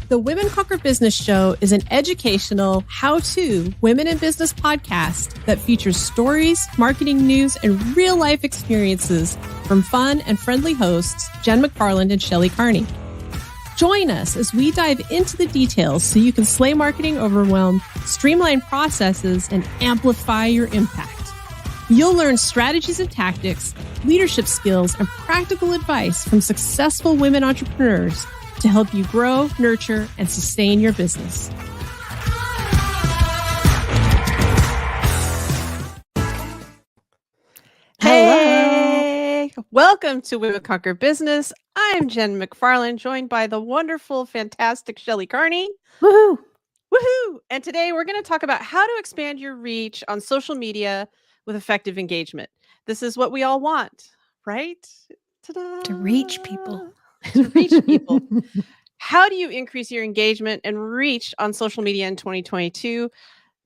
The Women Conquer Business Show is an educational, how-to women in business podcast that features stories, marketing news, and real-life experiences from fun and friendly hosts Jen McFarland and Shelly Carney. Join us as we dive into the details so you can slay marketing overwhelm, streamline processes, and amplify your impact. You'll learn strategies and tactics, leadership skills, and practical advice from successful women entrepreneurs to help you grow, nurture, and sustain your business. Hey! Welcome to Women Conquer Business. I'm Jen McFarland, joined by the wonderful, fantastic Shelly Carney. Woohoo! Woohoo! And today we're going to talk about how to expand your reach on social media with effective engagement. This is what we all want, right? Ta-da! To reach people. To reach people. How do you increase your engagement and reach on social media in 2022?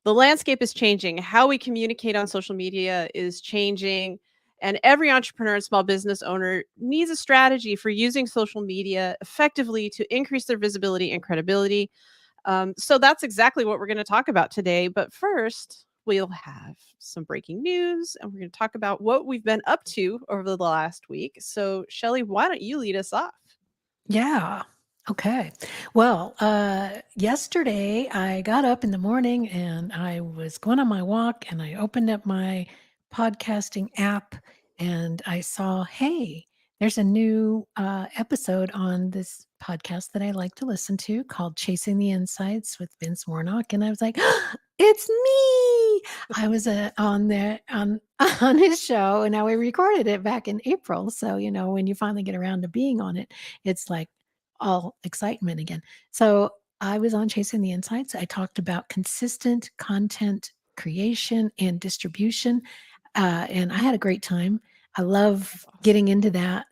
The landscape is changing. How we communicate on social media is changing. And every entrepreneur and small business owner needs a strategy for using social media effectively to increase their visibility and credibility. So that's exactly what we're going to talk about today. But first, we'll have some breaking news and we're going to talk about what we've been up to over the last week. So, Shelly, why don't you lead us off? Yeah. Okay. Well, yesterday I got up in the morning and I was going on my walk and I opened up my podcasting app and I saw, hey, there's a new episode on this podcast that I like to listen to called Chasing the Insights with Vince Warnock. And I was like, it's me. I was on there on his show and now we recorded it back in April. So, when you finally get around to being on it, it's like all excitement again. So I was on Chasing the Insights. I talked about consistent content creation and distribution. And I had a great time. I love getting into that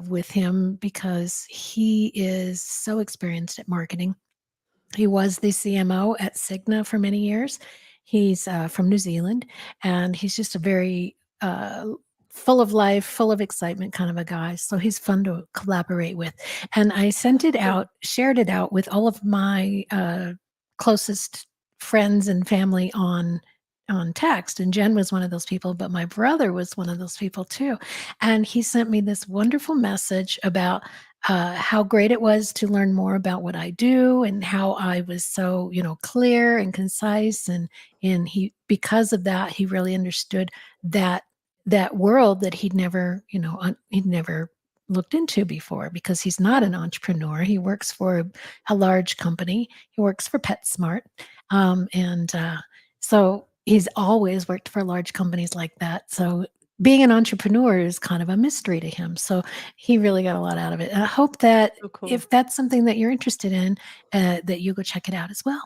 with him because he is so experienced at marketing. He was the CMO at Cigna for many years. He's from New Zealand, and he's just a very full of life, full of excitement kind of a guy. So he's fun to collaborate with. And I sent it out, shared it out with all of my closest friends and family on text. And Jen was one of those people, but my brother was one of those people too. And he sent me this wonderful message about how great it was to learn more about what I do and how I was so, clear and concise. And he, because of that, he really understood that world that he'd never looked into before, because he's not an entrepreneur. He works for a large company. He works for PetSmart. So he's always worked for large companies like that. So being an entrepreneur is kind of a mystery to him. So he really got a lot out of it. And I hope that if that's something that you're interested in, that you go check it out as well.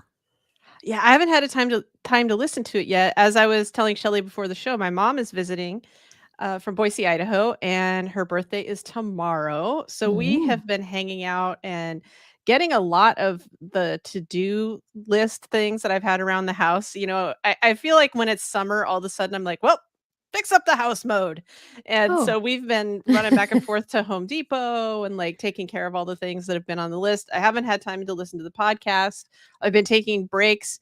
Yeah, I haven't had a time to listen to it yet. As I was telling Shelly before the show, my mom is visiting from Boise, Idaho, and her birthday is tomorrow. So we have been hanging out and getting a lot of the to-do list things that I've had around the house. I feel like when it's summer, all of a sudden I'm like, well, fix up the house mode. And so we've been running back and forth to Home Depot and like taking care of all the things that have been on the list. I haven't had time to listen to the podcast. I've been taking breaks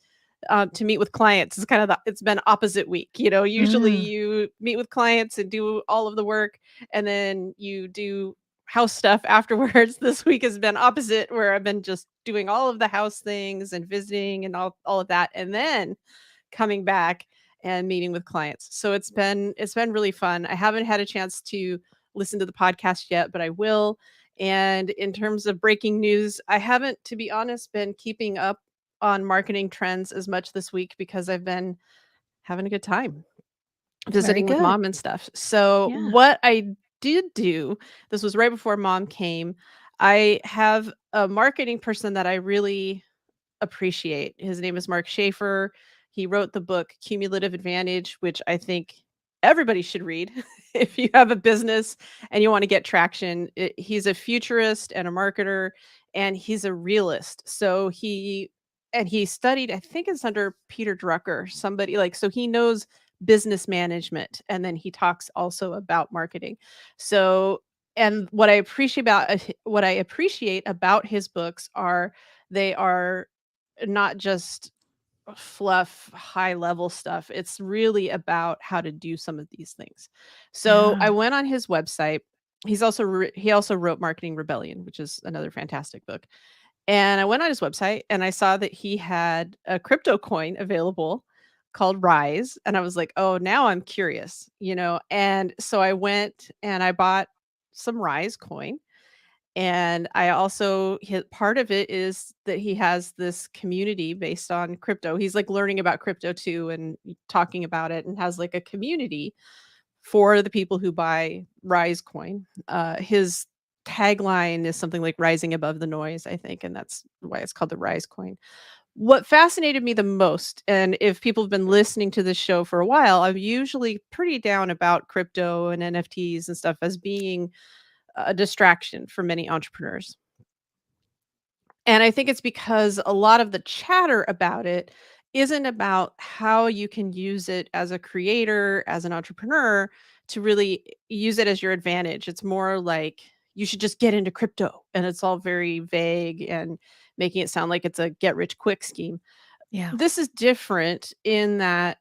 to meet with clients. It's been opposite week. Usually you meet with clients and do all of the work and then you do house stuff afterwards. This week has been opposite, where I've been just doing all of the house things and visiting and all of that. And then coming back and meeting with clients. So it's been really fun. I haven't had a chance to listen to the podcast yet, but I will. And in terms of breaking news, I haven't, to be honest, been keeping up on marketing trends as much this week because I've been having a good time visiting with mom and stuff. So what I did do, this was right before mom came. I have a marketing person that I really appreciate. His name is Mark Schaefer. He wrote the book Cumulative Advantage, which I think everybody should read if you have a business and you want to get traction. He's a futurist and a marketer, and he's a realist. So he studied, I think it's under Peter Drucker, somebody like, so he knows business management. And then he talks also about marketing. So And what I appreciate about his books are they are not just fluff, high level stuff. It's really about how to do some of these things. So Yeah. I went on his website. He also wrote Marketing Rebellion, which is another fantastic book. And I went on his website and I saw that he had a crypto coin available called Rise. And I was like, oh, now I'm curious, you know? And so I went and I bought some Rise coin. And I also, part of it is that he has this community based on crypto. He's like learning about crypto too and talking about it and has like a community for the people who buy Rise coin. His tagline is something like rising above the noise, I think, and that's why it's called the Rise coin. What fascinated me the most, and if people have been listening to this show for a while, I'm usually pretty down about crypto and NFTs and stuff as being a distraction for many entrepreneurs. And I think it's because a lot of the chatter about it isn't about how you can use it as a creator, as an entrepreneur to really use it as your advantage. It's more like you should just get into crypto, and it's all very vague and making it sound like it's a get rich quick scheme. Yeah. This is different in that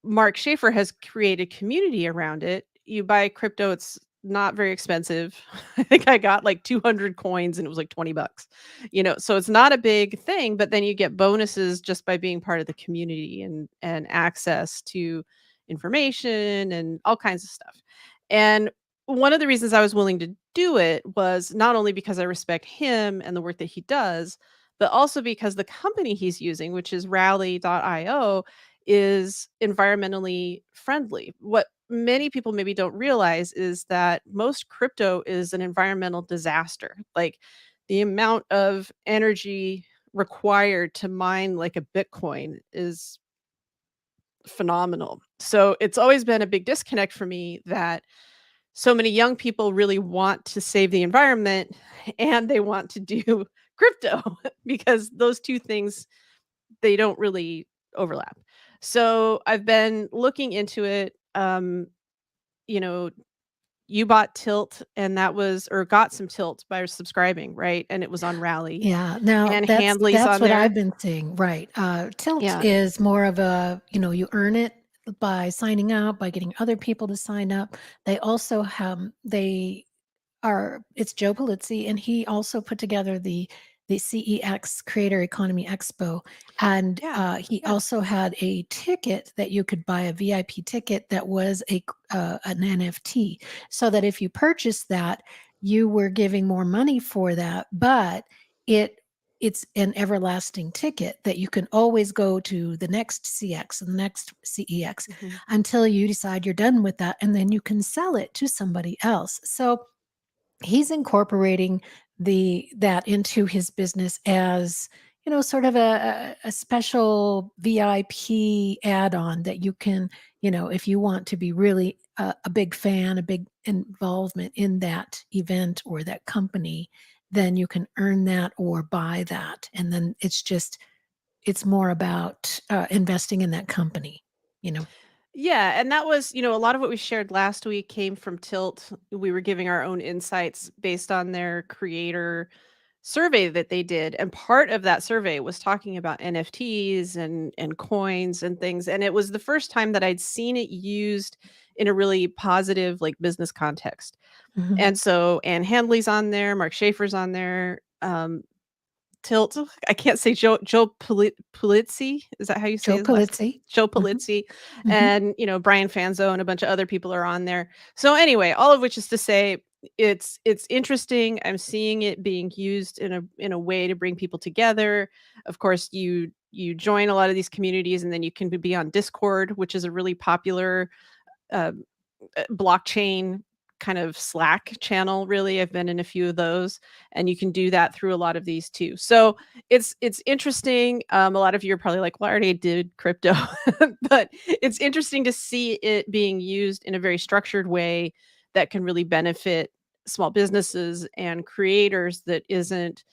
Mark Schaefer has created community around it. You buy crypto, it's not very expensive. I think I got like 200 coins and it was like 20 bucks. You know, so it's not a big thing, but then you get bonuses just by being part of the community and access to information and all kinds of stuff. And one of the reasons I was willing to do it was not only because I respect him and the work that he does, but also because the company he's using, which is rally.io, is environmentally friendly. What many people maybe don't realize is that most crypto is an environmental disaster. Like the amount of energy required to mine like a Bitcoin is phenomenal. So it's always been a big disconnect for me that so many young people really want to save the environment and they want to do crypto because those two things they don't really overlap. So I've been looking into it. You know, you bought Tilt and that was or got some Tilt by subscribing, right? And it was on Rally Yeah, now and that's Handley's that's on what I've there. been seeing, right. Tilt Yeah. is more of a, you earn it by signing up, by getting other people to sign up. They also have they are it's Joe Pulizzi, and he also put together the CEX Creator Economy Expo, and Yeah. he Yeah. also had a ticket that you could buy, a VIP ticket that was an NFT, so that if you purchased that, you were giving more money for that, but it it's an everlasting ticket that you can always go to the next CX and the next CEX Mhm. until you decide you're done with that, and then you can sell it to somebody else. So he's incorporating that into his business as, sort of a special VIP add-on that you can, if you want to be really a big fan, a big involvement in that event or that company, then you can earn that or buy that. And then it's more about investing in that company, you know. Yeah, and that was, a lot of what we shared last week came from Tilt. We were giving our own insights based on their creator survey that they did, and part of that survey was talking about NFTs and coins and things, and it was the first time that I'd seen it used in a really positive, like, business context. Mhm. And so Anne Handley's on there, Mark Schaefer's on there, Tilt I can't say Joe Pulizzi, is that how you say Joe his last name? Pulizzi. Joe Mhm, Pulizzi, mhm. and, Brian Fanzo and a bunch of other people are on there. So anyway, all of which is to say it's interesting. I'm seeing it being used in a way to bring people together. Of course, you join a lot of these communities and then you can be on Discord, which is a really popular, um blockchain kind of Slack channel, really. I've been in a few of those, and you can do that through a lot of these too. So it's interesting. A lot of you are probably like, "Well, I already did crypto," but it's interesting to see it being used in a very structured way that can really benefit small businesses and creators that isn't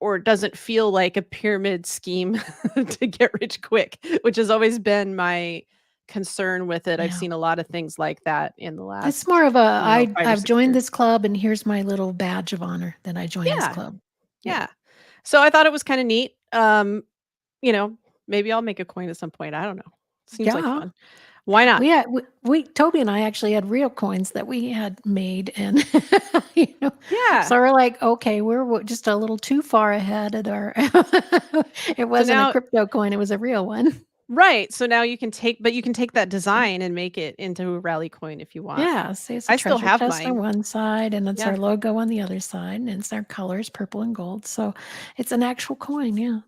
or doesn't feel like a pyramid scheme to get rich quick, which has always been my concern with it. I've Yeah. seen a lot of things like that in the It's last, more of a you know, 5 or I've 6 joined years. this club and here's my little badge of honor that I joined this Yeah, club. Yeah. yeah. So I thought it was kinda neat. You know, maybe I'll make a coin at some point, I don't know. Seems like Yeah. fun. Why not? We Toby and I actually had real coins that we had made and you know, Yeah. so we're like, okay, we're just a little too far ahead at our it So wasn't a now crypto coin, it was a real one. right, so now you can take that design and make it into a rally coin if you want. Yeah, see, it's a I still treasure have chest on mine. one side, and it's Yeah, our logo on the other side, and it's our colors, purple and gold. So it's an actual coin, yeah.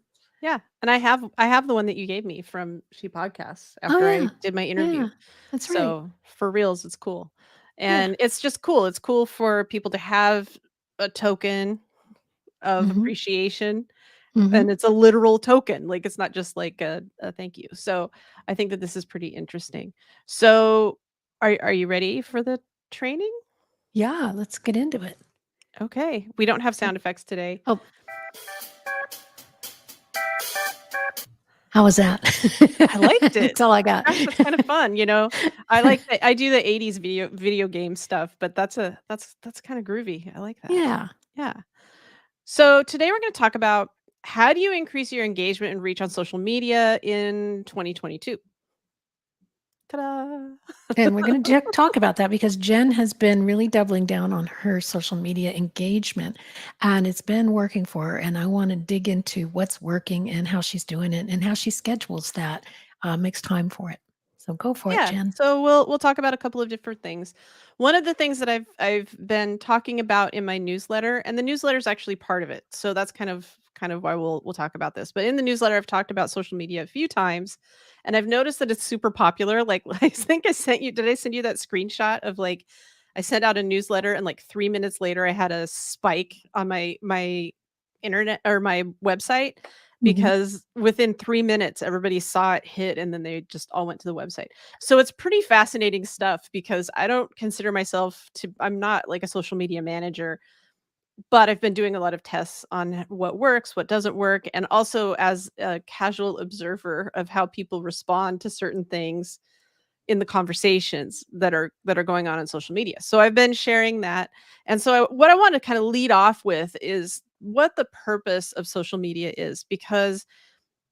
yeah, and I have the one that you gave me from She Podcasts Oh after I yeah, did my interview. yeah, that's right. So, for reals, it's cool. Yeah. And it's just cool. It's cool for people to have a token of Mm-hmm. appreciation, Mm-hmm. and it's a literal token, like, it's not just like a thank you. So, I think that this is pretty interesting. So, are you ready for the training? Yeah, let's get into it. Okay. We don't have Uh, sound effects today. Oh, how was that? I liked it. That's all I got. Gosh, that's kind of fun, you know? I do the '80s video game stuff, but that's kinda groovy. I like that. Yeah. Yeah. So, today we're gonna talk about how do you increase your engagement and reach on social media in 2022? Ta-da. And we're going to talk about that because Jen has been really doubling down on her social media engagement and it's been working for her. And I want to dig into what's working and how she's doing it and how she schedules that, makes time for it. So go for it, Yeah, Jen. so we'll talk about a couple of different things. One of the things that I've been talking about in my newsletter, and the newsletter is actually part of it. So that's kind of why we'll talk about this. But in the newsletter, I've talked about social media a few times, and I've noticed that it's super popular. Like I think I sent you. Did I send you that screenshot of like I sent out a newsletter, and like 3 minutes later, I had a spike on my internet or my website Hmm. because within 3 minutes everybody saw it hit and then they just all went to the website. So it's pretty fascinating stuff because I don't consider myself to I'm not like a social media manager, but I've been doing a lot of tests on what works, what doesn't work, and also as a casual observer of how people respond to certain things in the conversations that are going on social media. So I've been sharing that. And so what I want to kind of lead off with is what the purpose of social media is because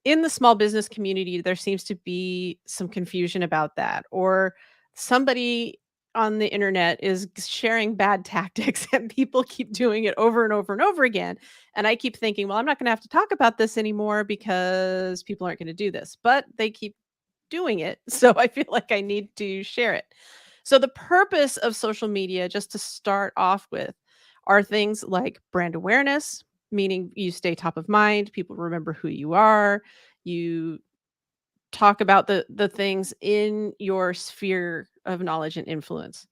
in the small business community, there seems to be some confusion about that, or somebody on the internet is sharing bad tactics and people keep doing it over and over and over again. And I keep thinking, well, I'm not going to have to talk about this anymore because people aren't going to do this, but they keep doing it. So I feel like I need to share it. So the purpose of social media, just to start off with, are things like brand awareness, meaning you stay top of mind, people remember who you are, you talk about the things in your sphere of knowledge and influence.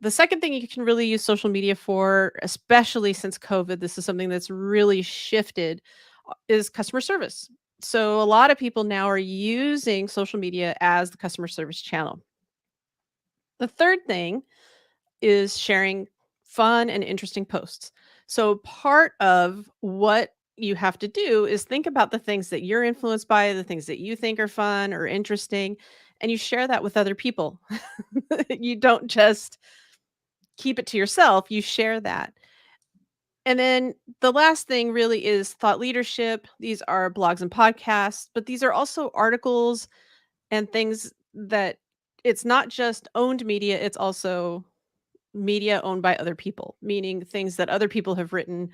The second thing you can really use social media for, especially since COVID, this is something that's really shifted, is customer service. So a lot of people now are using social media as the customer service channel. The third thing is sharing fun and interesting posts. So part of what you have to do is think about the things that you're influenced by, the things that you think are fun or interesting, and you share that with other people. You don't just keep it to yourself, you share that. And then the last thing really is thought leadership. These are blogs and podcasts, but these are also articles and things that it's not just owned media, it's also media owned by other people, meaning things that other people have written,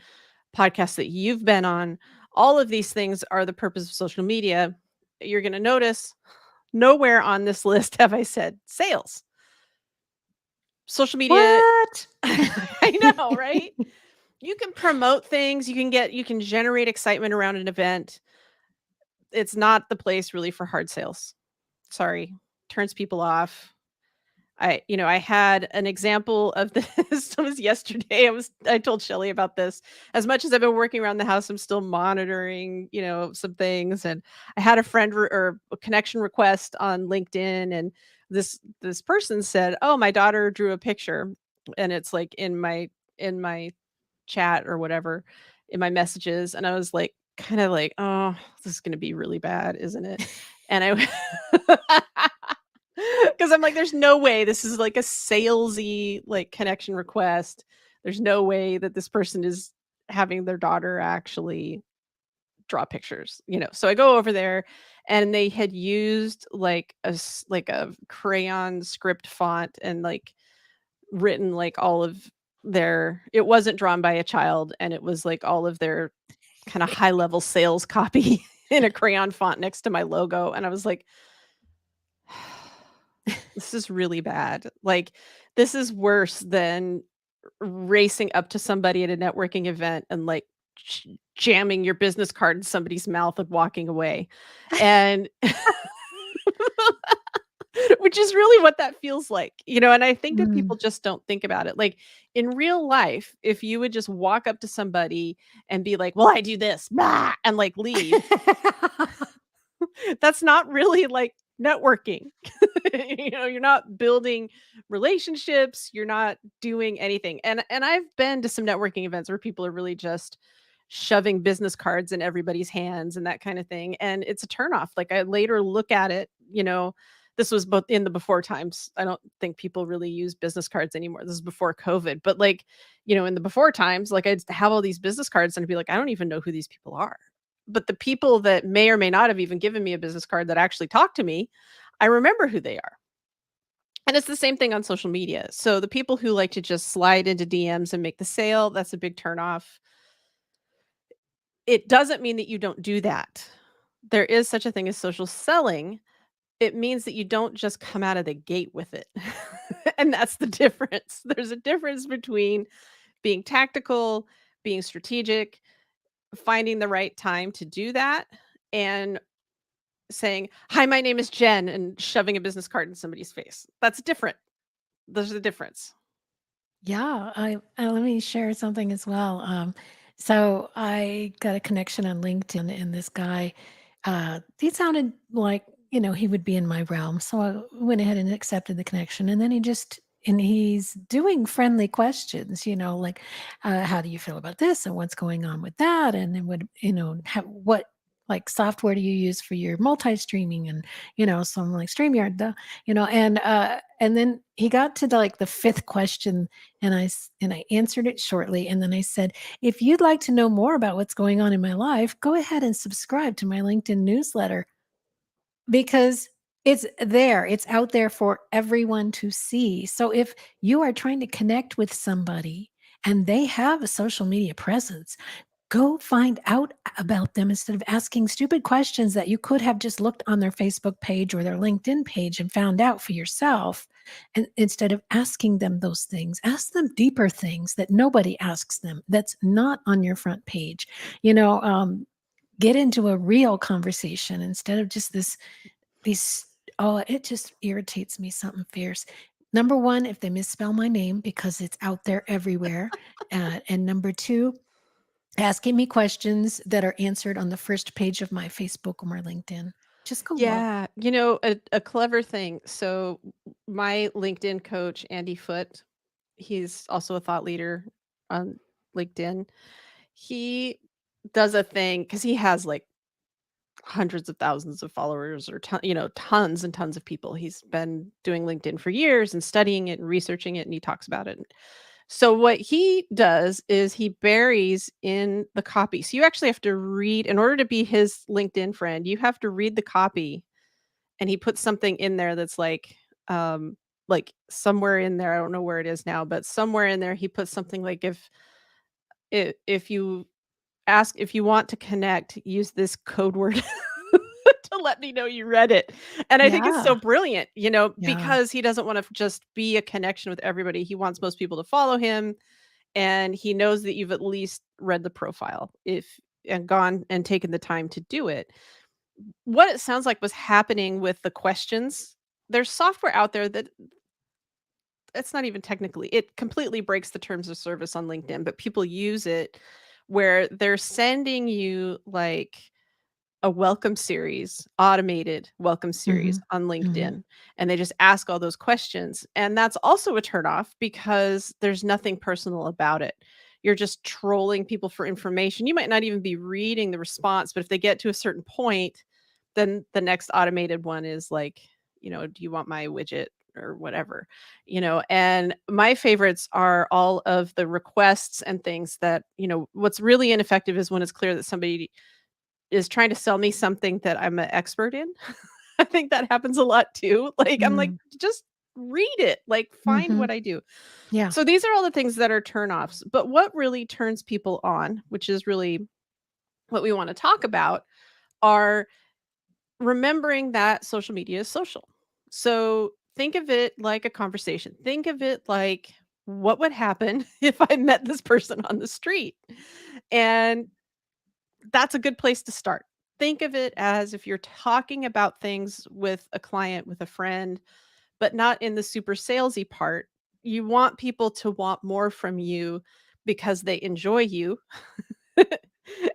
podcasts that you've been on. All of these things are the purpose of social media. You're going to notice nowhere on this list have I said sales. Social media, What? I know, right? You can promote things, you can generate excitement around an event. It's not the place really for hard sales. Sorry, turns people off. I had an example of this. It was yesterday. I told Shelly about this. As much as I've been working around the house, I'm still monitoring, some things. And I had a friend or a connection request on LinkedIn, and this person said, "Oh, my daughter drew a picture," and it's like in my chat or whatever, in my messages, and I was like, kind of like, "Oh, this is going to be really bad, isn't it?" And I because I'm like, there's no way this is like a salesy like connection request. There's no way that this person is having their daughter actually draw pictures, you know. So I go over there and they had used like like a crayon script font and like written like all of their, it wasn't drawn by a child, and it was like all of their kind of high level sales copy in a crayon font next to my logo. And I was like, this is really bad. Like, this is worse than racing up to somebody at a networking event and like jamming your business card in somebody's mouth and walking away. And which is really what that feels like, you know. And I think that Mm. people just don't think about it. Like in real life, if you would just walk up to somebody and be like, well, I do this, bah, and like leave, that's not really like networking. You know, you're not building relationships, you're not doing anything. And I've been to some networking events where people are really just shoving business cards in everybody's hands and that kind of thing, and it's a turnoff. Like I later look at it, you know, this was both in the before times. I don't think people really use business cards anymore. This is before COVID, but like, you know, in the before times, like I'd have all these business cards and I'd be like, I don't even know who these people are. But the people that may or may not have even given me a business card that actually talked to me, I remember who they are. And it's the same thing on social media. So the people who like to just slide into DMs and make the sale, that's a big turnoff. It doesn't mean that you don't do that. There is such a thing as social selling. It means that you don't just come out of the gate with it. And that's the difference. There's a difference between being tactical, being strategic, finding the right time to do that, and saying, "Hi, my name is Jen," and shoving a business card in somebody's face. That's different. There's a difference. Yeah, let me share something as well. So I got a connection on LinkedIn, and this guy, he sounded like, you know, he would be in my realm. So I went ahead and accepted the connection, and then and he's doing friendly questions, you know, like, how do you feel about this, and what's going on with that, and then what, you know, what like software do you use for your multi-streaming, and you know, so I'm like StreamYard, you know, and then he got to like the fifth question, and and I answered it shortly, and then I said, "If you'd like to know more about what's going on in my life, go ahead and subscribe to my LinkedIn newsletter because it's there. It's out there for everyone to see." So if you are trying to connect with somebody and they have a social media presence, go find out about them instead of asking stupid questions that you could have just looked on their Facebook page or their LinkedIn page and found out for yourself. And instead of asking them those things, ask them deeper things that nobody asks them, that's not on your front page. You know, get into a real conversation instead of just these. Oh, it just irritates me something fierce. Number one, if they misspell my name because it's out there everywhere. And number two, asking me questions that are answered on the first page of my Facebook or my LinkedIn. Just go look. Yeah, you know, a clever thing. So my LinkedIn coach, Andy Foote, he's also a thought leader on LinkedIn. He does a thing because he has like hundreds of thousands of followers or you know, tons and tons of people. He's been doing LinkedIn for years and studying it and researching it, and he talks about it. So what he does is he buries in the copy. So you actually have to read in order to be his LinkedIn friend, you have to read the copy, and he puts something in there that's like somewhere in there, I don't know where it is now, but somewhere in there he puts something like if you ask if you want to connect, use this code word to let me know you read it. And I think it's so Yeah. brilliant, you know, Yeah. because he doesn't want to just be a connection with everybody. He wants most people to follow him, and he knows that you've at least read the profile if and gone and taken the time to do it. What it sounds like was happening with the questions. There's software out there that it's not even technically, it completely breaks the terms of service on LinkedIn, but people use it where they're sending you like a welcome series, automated welcome series Mhm. on Mhm. LinkedIn, and they just ask all those questions. And that's also a turnoff because there's nothing personal about it. You're just trolling people for information. You might not even be reading the response, but if they get to a certain point, then the next automated one is like, do you want my widget or whatever, and my favorites are all of the requests and things that, what's really ineffective is when it's clear that somebody is trying to sell me something that I'm an expert in. I think that happens a lot too. Like, I'm like, Mm. just read it, like, find Mhm. what I do. Yeah. So these are all the things that are turnoffs. But what really turns people on, which is really what we want to talk about, are remembering that social media is social. So think of it like a conversation. Think of it like what would happen if I met this person on the street? And that's a good place to start. Think of it as if you're talking about things with a client, with a friend, but not in the super salesy part. You want people to want more from you because they enjoy you.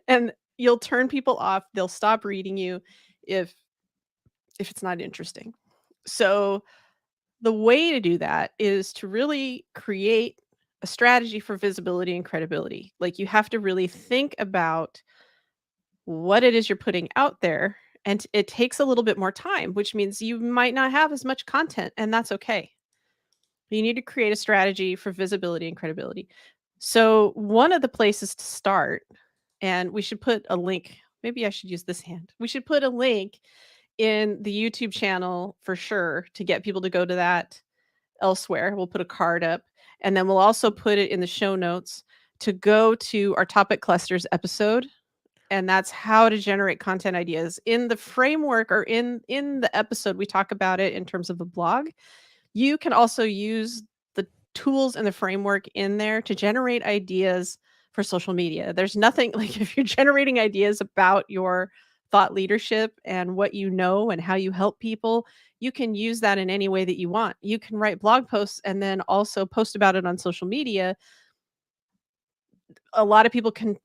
And you'll turn people off. They'll stop reading you if it's not interesting. So the way to do that is to really create a strategy for visibility and credibility. Like, you have to really think about what it is you're putting out there, and it takes a little bit more time, which means you might not have as much content, and that's okay. You need to create a strategy for visibility and credibility. So, one of the places to start, and we should put a link, maybe I should use this hand. We should put a link in the YouTube channel for sure to get people to go to that elsewhere. We'll put a card up, and then we'll also put it in the show notes to go to our topic clusters episode, and that's how to generate content ideas. In the framework, or in the episode, we talk about it in terms of the blog. You can also use the tools and the framework in there to generate ideas for social media. There's nothing like, if you're generating ideas about your thought leadership and what you know and how you help people, you can use that in any way that you want. You can write blog posts and then also post about it on social media. A lot of people can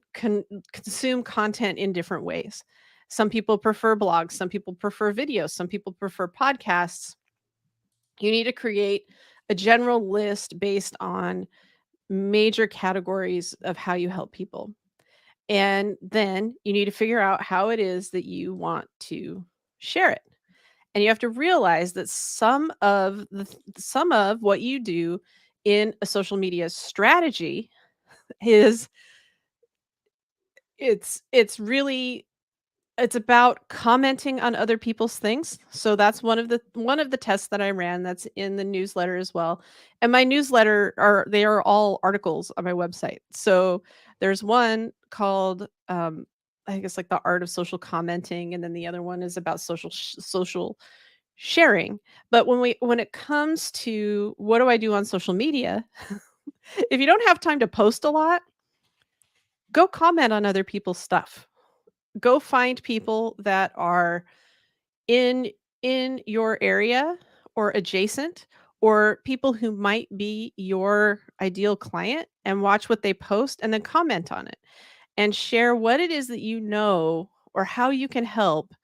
consume content in different ways. Some people prefer blogs, some people prefer videos, some people prefer podcasts. You need to create a general list based on major categories of how you help people. And then you need to figure out how it is that you want to share it. And you have to realize that some of what you do in a social media strategy is, it's it's about commenting on other people's things. So that's one of the tests that I ran, that's in the newsletter as well. And my newsletter, they are all articles on my website. So there's one called, I think it's like the art of social commenting, and then the other one is about social sharing. But when it comes to what do I do on social media, if you don't have time to post a lot, go comment on other people's stuff. Go find people that are in your area or adjacent, or people who might be your ideal client, and watch what they post and then comment on it and share what it is that you know or how you can help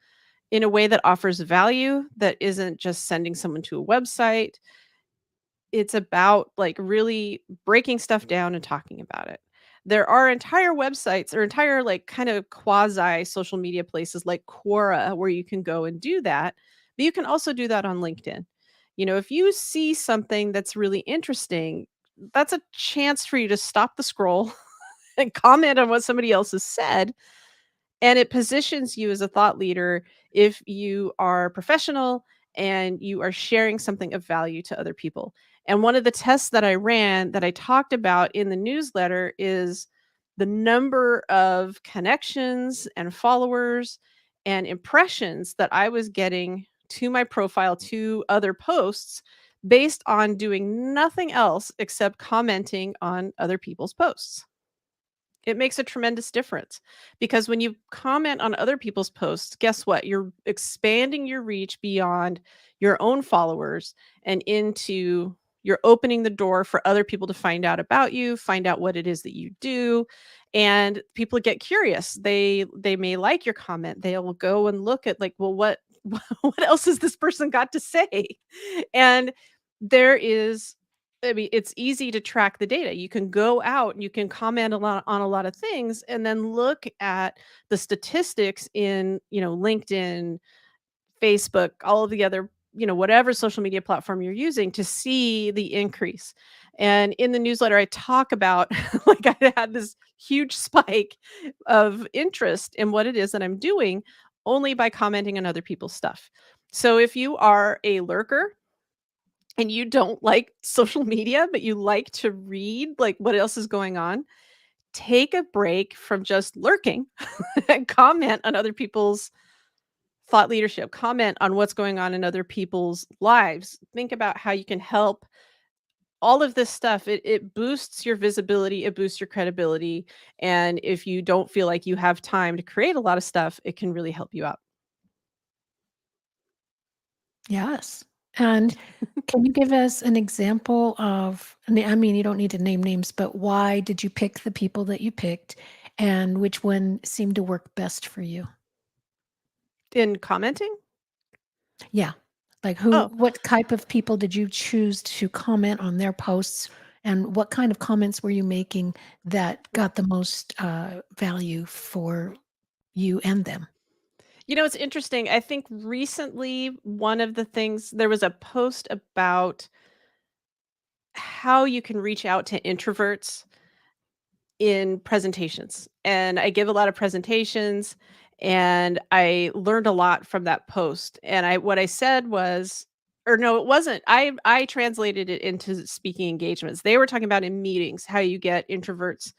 in a way that offers value, that isn't just sending someone to a website. It's about, like, really breaking stuff down and talking about it. There are entire websites or entire, like, kind of quasi social media places like Quora where you can go and do that, but you can also do that on LinkedIn. If you see something that's really interesting, that's a chance for you to stop the scroll and comment on what somebody else has said, and it positions you as a thought leader if you are professional and you are sharing something of value to other people. And one of the tests that I ran, that I talked about in the newsletter, is the number of connections and followers and impressions that I was getting to my profile, to other posts, based on doing nothing else except commenting on other people's posts. It makes a tremendous difference, because when you comment on other people's posts, guess what? You're expanding your reach beyond your own followers, and you're opening the door for other people to find out about you, find out what it is that you do, and people get curious. They may like your comment. They'll go and look at, like, well, what what else has this person got to say? And there is I mean, it's easy to track the data. You can go out and you can comment a lot on a lot of things and then look at the statistics in, LinkedIn, Facebook, all of the other, whatever social media platform you're using to see the increase. And in the newsletter, I talk about like I had this huge spike of interest in what it is that I'm doing only by commenting on other people's stuff. So if you are a lurker and you don't like social media, but you like to read like what else is going on, take a break from just lurking and comment on other people's thought leadership, comment on what's going on in other people's lives. Think about how you can help. All of this stuff, it boosts your visibility, it boosts your credibility. And if you don't feel like you have time to create a lot of stuff, it can really help you out. Yes. And can you give us an example of, I mean, you don't need to name names, but why did you pick the people that you picked and which one seemed to work best for you? In commenting? Yeah. Like Oh, what type of people did you choose to comment on their posts? And what kind of comments were you making that got the most value for you and them? it's interesting. I think recently one of the things there was a post about how you can reach out to introverts in presentations. And I give a lot of presentations and I learned a lot from that post. And what I said was, or no, it wasn't. I translated it into speaking engagements. They were talking about in meetings how you get introverts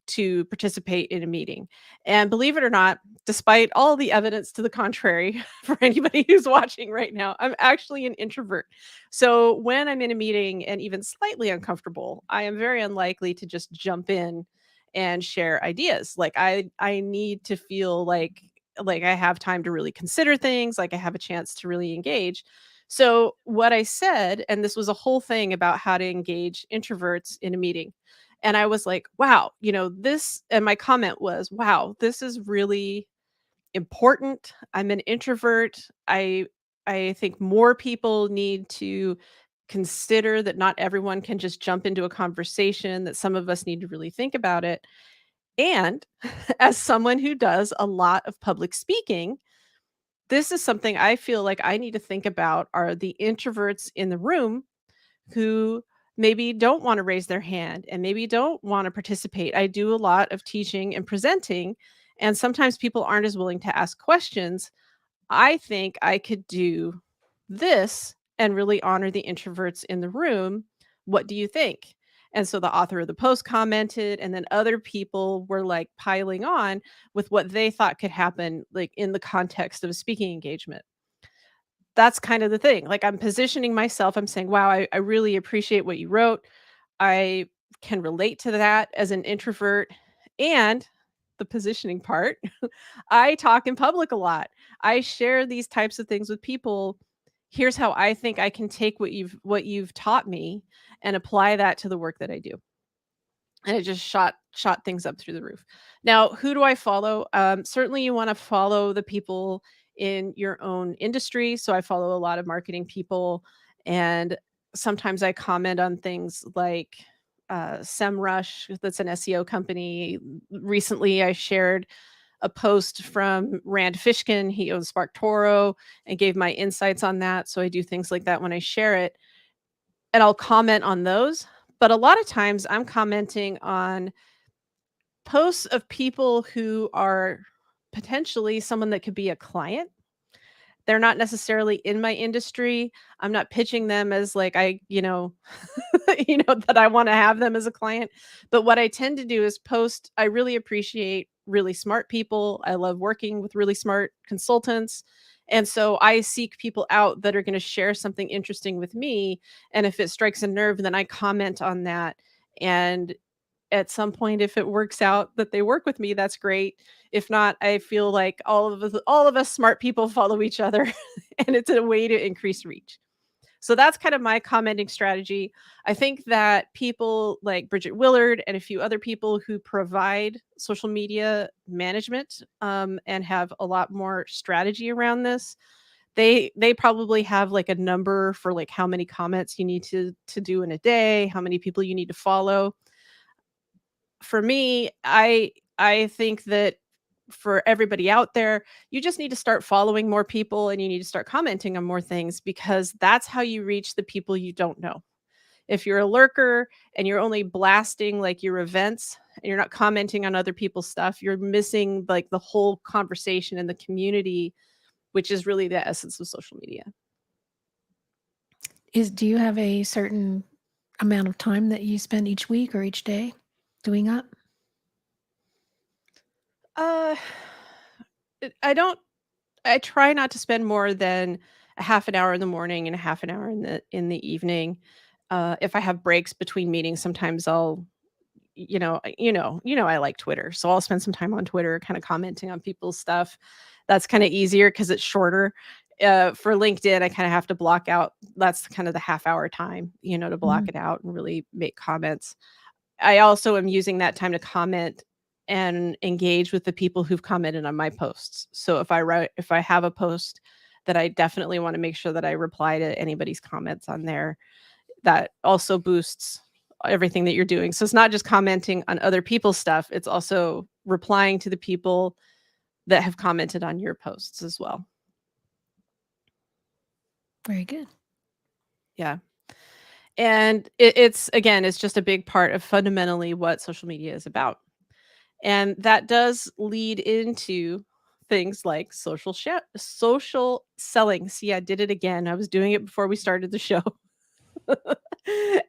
to participate in a meeting. And believe it or not, despite all the evidence to the contrary, for anybody who's watching right now, I'm actually an introvert. So when I'm in a meeting and even slightly uncomfortable, I am very unlikely to just jump in and share ideas. Like I need to feel like I have time to really consider things, like I have a chance to really engage. So what I said, and this was a whole thing about how to engage introverts in a meeting, and I was like, wow, this, and my comment was, wow, this is really important. I'm an introvert. I think more people need to consider that not everyone can just jump into a conversation, that some of us need to really think about it. And as someone who does a lot of public speaking, this is something I feel like I need to think about are the introverts in the room who maybe don't want to raise their hand and maybe don't want to participate. I do a lot of teaching and presenting, and sometimes people aren't as willing to ask questions. I think I could do this and really honor the introverts in the room. What do you think? And so the author of the post commented, and then other people were like piling on with what they thought could happen, like in the context of a speaking engagement. That's kind of the thing. Like, I'm positioning myself, I'm saying, "Wow, I really appreciate what you wrote. I can relate to that as an introvert." And the positioning part, I talk in public a lot. I share these types of things with people. Here's how I think I can take what you've taught me and apply that to the work that I do. And it just shot things up through the roof. Now, who do I follow? Certainly you wanna follow the people in your own industry, so I follow a lot of marketing people, and sometimes I comment on things like, SEMrush, that's an SEO company. Recently, I shared a post from Rand Fishkin, he owns SparkToro, and gave my insights on that, so I do things like that when I share it, and I'll comment on those, but a lot of times I'm commenting on posts of people who are potentially someone that could be a client. They're not necessarily in my industry. I'm not pitching them as like that I want to have them as a client. But what I tend to do is post, I really appreciate really smart people. I love working with really smart consultants. And so I seek people out that are going to share something interesting with me. And if it strikes a nerve, then I comment on that. And at some point, if it works out that they work with me, that's great. If not, I feel like all of us smart people follow each other, and it's a way to increase reach. So that's kind of my commenting strategy. I think that people like Bridget Willard and a few other people who provide social media management, and have a lot more strategy around this, They probably have like a number for like how many comments you need to do in a day, how many people you need to follow. For me, I think that for everybody out there, you just need to start following more people and you need to start commenting on more things because that's how you reach the people you don't know. If you're a lurker and you're only blasting like your events and you're not commenting on other people's stuff, you're missing like the whole conversation and the community, which is really the essence of social media. Do you have a certain amount of time that you spend each week or each day doing that? Uh I don't I try not to spend more than a half an hour in the morning and a half an hour in the evening. If I have breaks between meetings, sometimes I'll I like Twitter, so I'll spend some time on Twitter kind of commenting on people's stuff. That's kind of easier because it's shorter. For LinkedIn, I kind of have to block out. That's kind of the half hour time, to block Mhm. it out and really make comments. I also am using that time to comment and engage with the people who've commented on my posts. So if I have a post that I definitely want to make sure that I reply to anybody's comments on there, that also boosts everything that you're doing. So it's not just commenting on other people's stuff, it's also replying to the people that have commented on your posts as well. Very good. Yeah. And it's just a big part of fundamentally what social media is about. And that does lead into things like social selling. See, I did it again. I was doing it before we started the show.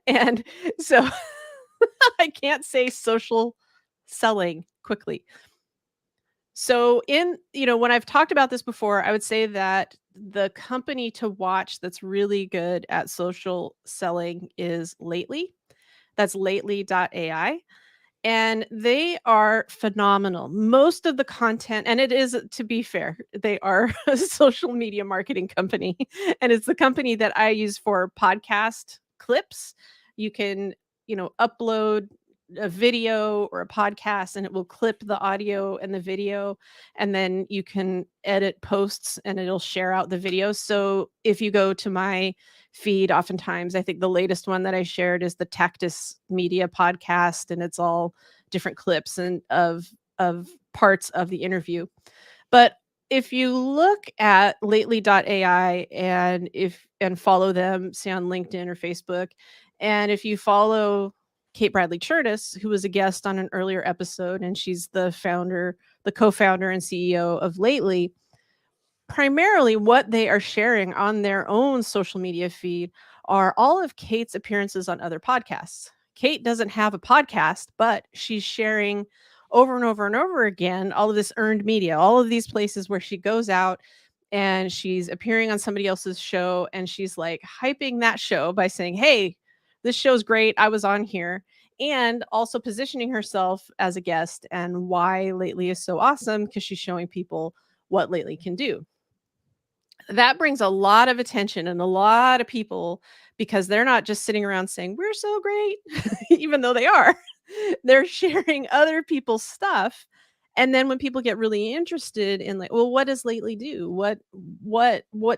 And so I can't say social selling quickly. So when I've talked about this before, I would say that the company to watch that's really good at social selling is Lately. That's lately.ai. And they are phenomenal. Most of the content, and it is, to be fair, they are a social media marketing company. And it's the company that I use for podcast clips. You can, upload a video or a podcast and it will clip the audio and the video. And then you can edit posts and it'll share out the video. So if you go to my feed, oftentimes, I think the latest one that I shared is the Tactus Media podcast, and it's all different clips and of parts of the interview. But if you look at lately.ai and follow them, say on LinkedIn or Facebook, and if you follow Kate Bradley Churtis, who was a guest on an earlier episode, and she's the co-founder and CEO of Lately, primarily what they are sharing on their own social media feed are all of Kate's appearances on other podcasts. Kate doesn't have a podcast, but she's sharing over and over and over again all of this earned media, all of these places where she goes out and she's appearing on somebody else's show and she's like hyping that show by saying, "Hey, this show's great. I was on here." And also positioning herself as a guest and why Lately is so awesome because she's showing people what Lately can do. That brings a lot of attention and a lot of people because they're not just sitting around saying, "We're so great," even though they are. They're sharing other people's stuff. And then when people get really interested in like, "Well, what does Lately do? What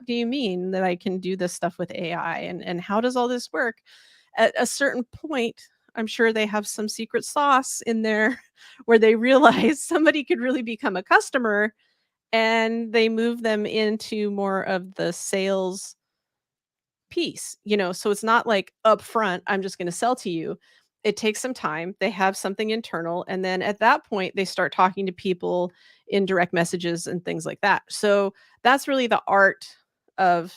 do you mean that I can do this stuff with AI? And how does all this work?" At a certain point, I'm sure they have some secret sauce in there where they realize somebody could really become a customer and they move them into more of the sales piece, so it's not like upfront, I'm just going to sell to you. It takes some time. They have something internal. And then at that point, they start talking to people in direct messages and things like that. So that's really the art of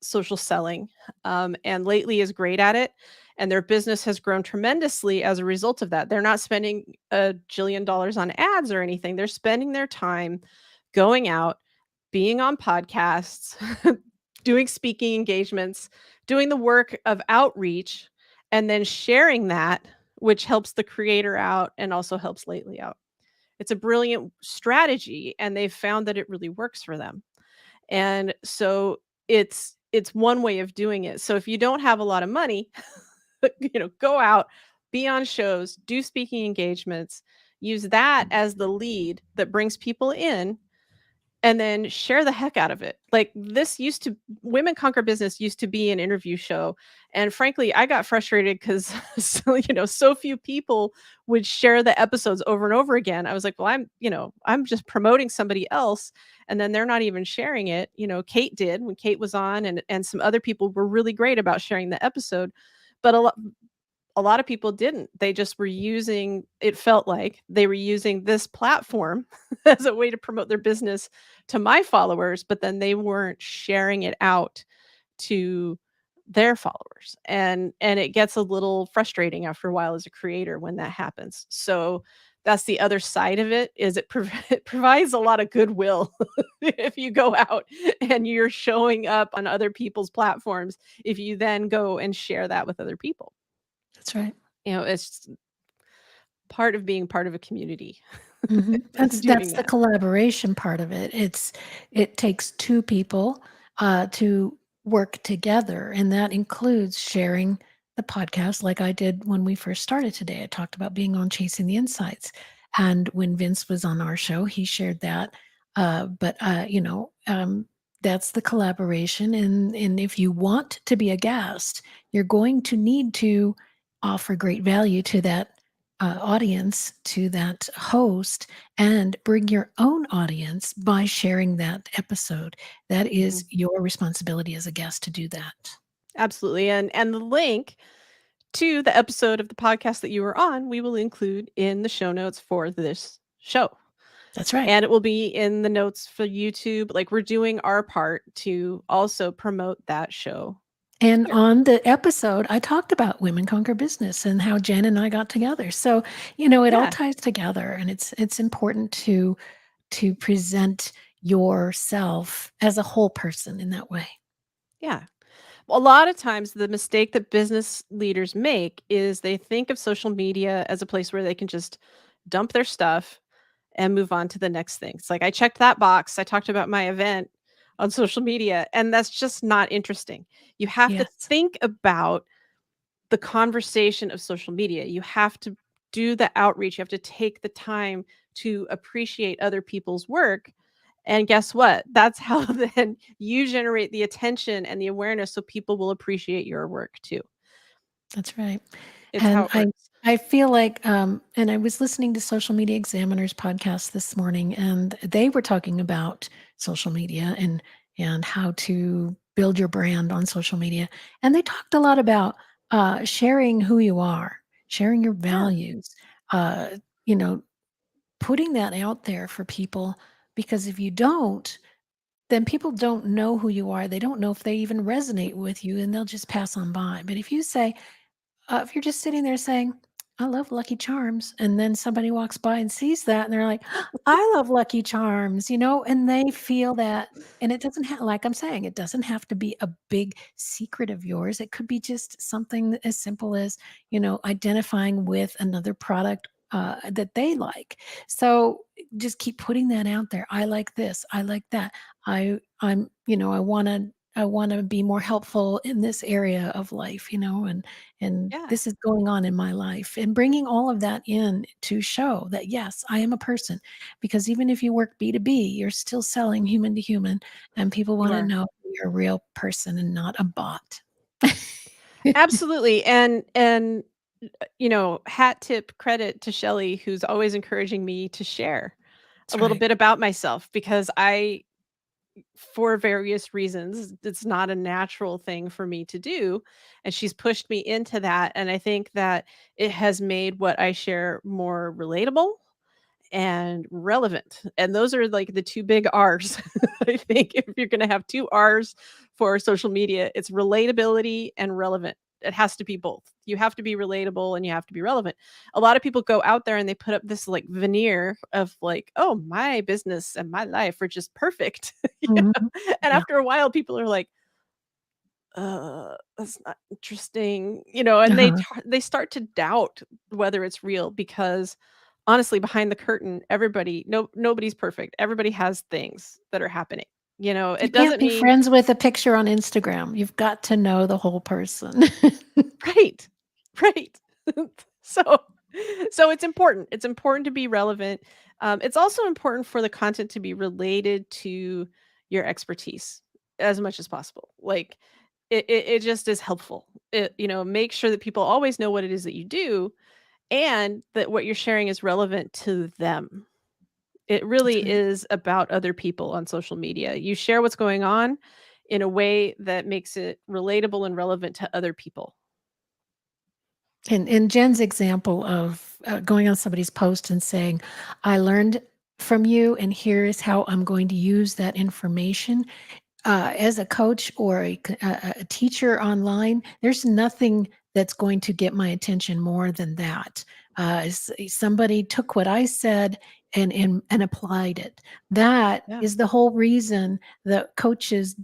social selling. And Lately is great at it. And their business has grown tremendously as a result of that. They're not spending $1 jillion on ads or anything. They're spending their time going out, being on podcasts, doing speaking engagements, doing the work of outreach, and then sharing that, which helps the creator out and also helps Lately out. It's a brilliant strategy, and they've found that it really works for them. And so it's one way of doing it. So if you don't have a lot of money, go out, be on shows, do speaking engagements, use that as the lead that brings people in, and then share the heck out of it. Like this used to Women Conquer Business used to be an interview show. And frankly, I got frustrated because so few people would share the episodes over and over again. I was like, well, I'm just promoting somebody else. And then they're not even sharing it. Kate did when Kate was on, and some other people were really great about sharing the episode. But a lot of people didn't. They just were using it felt like they were using this platform as a way to promote their business to my followers, but then they weren't sharing it out to their followers. And it gets a little frustrating after a while as a creator when that happens. So that's the other side of it, is it provides a lot of goodwill if you go out and you're showing up on other people's platforms, if you then go and share that with other people. That's right. It's part of being part of a community. Mhm. Is That's doing the that. collaboration part of it. It takes two people to work together, and that includes sharing the podcast, like I did when we first started today. I talked about being on Chasing the Insights, and when Vince was on our show, he shared that. But that's the collaboration, and if you want to be a guest, you're going to need to offer great value to that audience, to that host, and bring your own audience by sharing that episode. That is Mhm. your responsibility as a guest to do that. Absolutely, and the link to the episode of the podcast that you were on, we will include in the show notes for this show. That's right. And it will be in the notes for YouTube. Like, we're doing our part to also promote that show And here. on the episode, I talked about Women Conquer Business and how Jen and I got together. So, it all Yeah, ties together, and it's important to present yourself as a whole person in that way. yeah. A lot of times, the mistake that business leaders make is they think of social media as a place where they can just dump their stuff and move on to the next thing. It's like, I checked that box. I talked about my event on social media, and that's just not interesting. You have to Yes, think about the conversation of social media. You have to do the outreach. You have to take the time to appreciate other people's work. And guess what? That's how then you generate the attention and the awareness so people will appreciate your work too. that's right. It's how And it I works. I feel like, and I was listening to Social Media Examiner's podcast this morning, and they were talking about social media and how to build your brand on social media. And they talked a lot about sharing who you are, sharing your Yeah. values, uh, you know, putting that out there for people. Because if you don't, then people don't know who you are. They don't know if they even resonate with you, and they'll just pass on by. But if you say, if you're just sitting there saying, "I love Lucky Charms," and then somebody walks by and sees that, and they're like, "I love Lucky Charms," and they feel that, and it doesn't have, like I'm saying, it doesn't have to be a big secret of yours. It could be just something as simple as, identifying with another product that they like. So just keep putting that out there. I like this. I like that. I want to be more helpful in this area of life, and Yeah. this is going on in my life, and bringing all of that in to show that yes, I am a person, because even if you work B2B, you're still selling human to human, and people You want to are. know you're a real person and not a bot. Absolutely. And hat tip credit to Shelly, who's always encouraging me to share a That's little right. bit about myself, because for various reasons, it's not a natural thing for me to do. And she's pushed me into that. And I think that it has made what I share more relatable and relevant. And those are like the two big R's. I think if you're going to have two R's for social media, it's relatability and relevant. It has to be both. You have to be relatable and you have to be relevant. A lot of people go out there and they put up this like veneer of like, oh, my business and my life are just perfect. Mhm. And Yeah. after a while, people are like, that's not interesting, and Uh-huh. they start to doubt whether it's real, because honestly, behind the curtain, nobody's perfect. Everybody has things that are happening. You It can't doesn't be mean friends with a picture on Instagram. You've got to know the whole person. right. Right. So so it's important. It's important to be relevant. It's also important for the content to be related to your expertise as much as possible. Like it just is helpful. Make sure that people always know what it is that you do and that what you're sharing is relevant to them. It That's really right. is about other people on social media. You share what's going on in a way that makes it relatable and relevant to other people. And Jen's example of going on somebody's post and saying, I learned from you, and here is how I'm going to use that information. As a coach or a teacher online, there's nothing that's going to get my attention more than that. Somebody took what I said and applied it. That Yeah. is the whole reason that coaches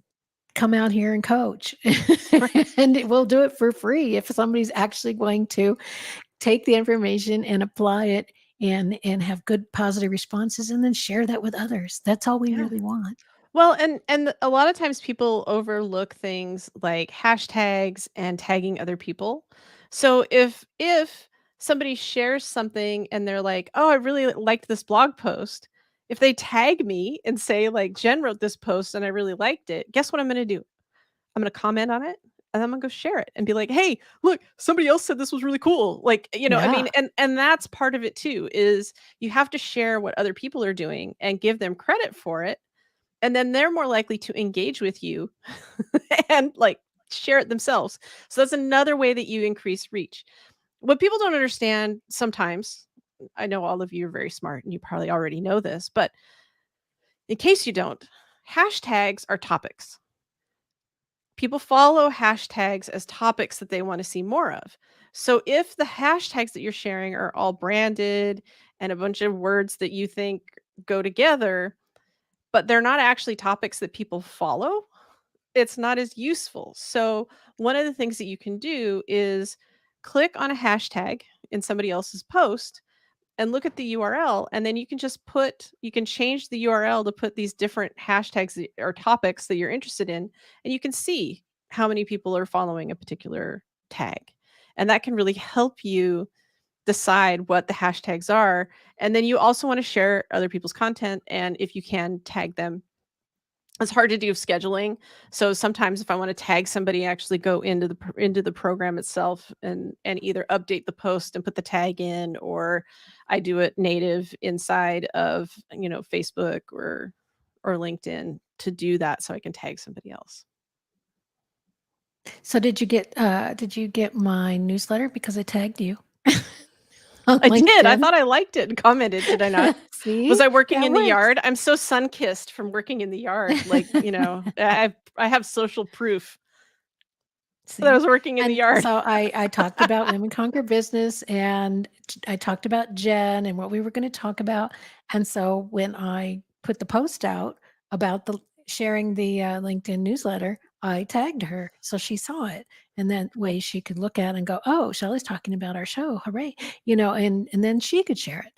come out here and coach. Right. And we'll do it for free if somebody's actually going to take the information and apply it and have good positive responses and then share that with others. That's all we Yeah. really want. Well, and a lot of times people overlook things like hashtags and tagging other people. So if somebody shares something and they're like, "Oh, I really liked this blog post." If they tag me and say like, "Jen wrote this post and I really liked it." Guess what I'm going to do? I'm going to comment on it and I'm going to go share it and be like, "Hey, look, somebody else said this was really cool." Like, I Yeah. mean, and that's part of it too is you have to share what other people are doing and give them credit for it, and then they're more likely to engage with you and like share it themselves. So that's another way that you increase reach. What people don't understand sometimes, I know all of you are very smart and you probably already know this, but in case you don't, hashtags are topics. People follow hashtags as topics that they want to see more of. So if the hashtags that you're sharing are all branded and a bunch of words that you think go together, but they're not actually topics that people follow, it's not as useful. So, one of the things that you can do is click on a hashtag in somebody else's post and look at the URL, and then you can change the URL to put these different hashtags or topics that you're interested in, and you can see how many people are following a particular tag. And that can really help you decide what the hashtags are. And then you also want to share other people's content, and if you can, tag them. It's hard to do scheduling. So sometimes if I want to tag somebody, I actually go into the program itself and either update the post and put the tag in, or I do it native inside of, Facebook or LinkedIn to do that so I can tag somebody else. So did you get my newsletter because I tagged you on I did. I LinkedIn? thought I liked it and commented, did I not? Was See? I working That in the works. yard? I'm so sun-kissed from working in the yard. Like, I have social proof that I See? was working in the And yard. so I talked about Women Conquer Business, and I talked about Jen and what we were gonna talk about, and so when I put the post out about the sharing the, LinkedIn newsletter, I tagged her, so she saw it, and that Cool. way she could look at it and go, "Oh, Shelley's talking about our show, hooray," and then she could share it,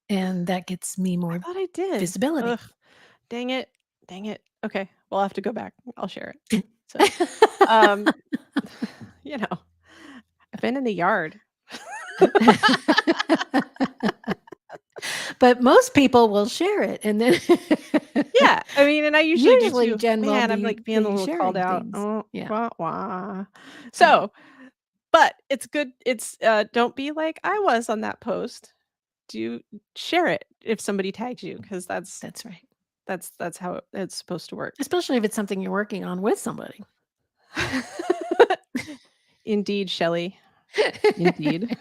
and that gets me I more thought I did. visibility. Ugh, dang it. Dang it. Okay, we'll have to go back. I'll share it. So, um, you know, I've been in the yard. But most people will share it, and then Yeah, I mean, and I usually do usually too. Jen will Man, I'm, like, being a be little called sharing out. things. Oh, Yeah, wah, wah. yeah, So, but it's good. Don't be like I was on that post. Do share it if somebody tags you, because that's that's right. that's that's how it's supposed to work. Especially if it's something you're working on with somebody. Indeed, Shelley. Indeed.